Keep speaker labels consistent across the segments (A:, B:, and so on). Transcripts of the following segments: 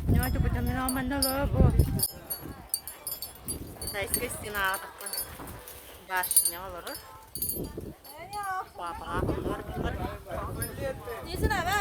A: Ne coba jamin aman dah bu. Kita istirahat apa? Başnya olur. Apa olur?
B: Ni sana ba?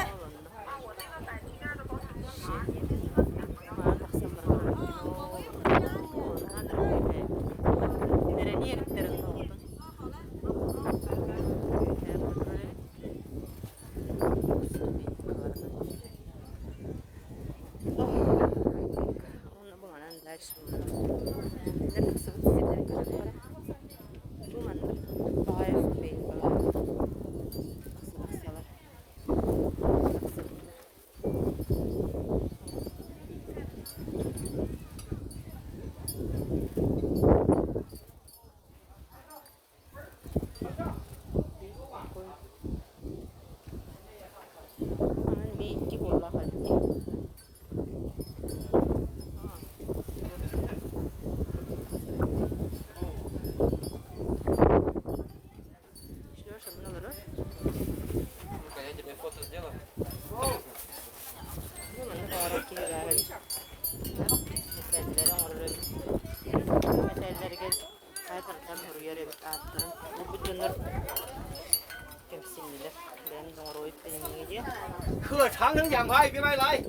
C: 喝长城奖牌，别白来。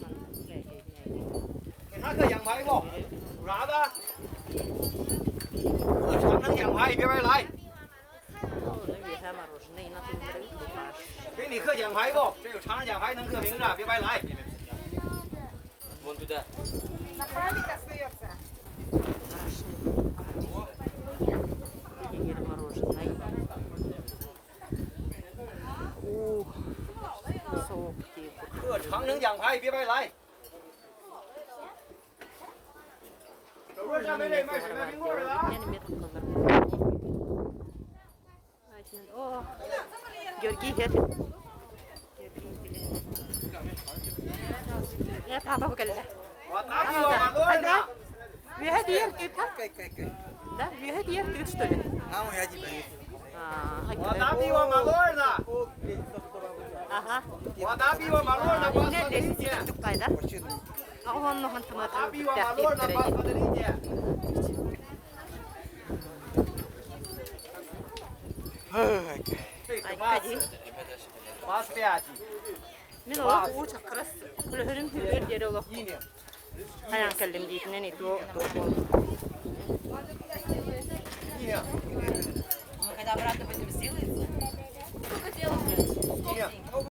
C: 给他个奖牌不？有啥的？喝长城奖牌，别白来。给你刻奖牌不？这有长城奖牌能刻名字，别白来。Вон туда. Khơ长城奖牌，别白来。手说下面这卖水卖冰棍的啊。
A: Ya apa bakal dah.
C: Tapi orang luar dah.
A: Vi hadiah kita. Dah, vi hadiah kita sudah.
C: Kamu ya jiban.
A: Tapi
C: orang luar dah.
A: Aha.
C: Tapi orang luar dah.
A: Ne de çok kayda. Aku onu hantıma
C: Tapi orang luar dah pas pada dia.
A: Kaji.
C: Pas piyati.
A: Min o uçak kras. Kulörüm hürür yeri olur. Hayan kellim diyetine ne do.
B: Когда обратно будем силы? Сколько делать?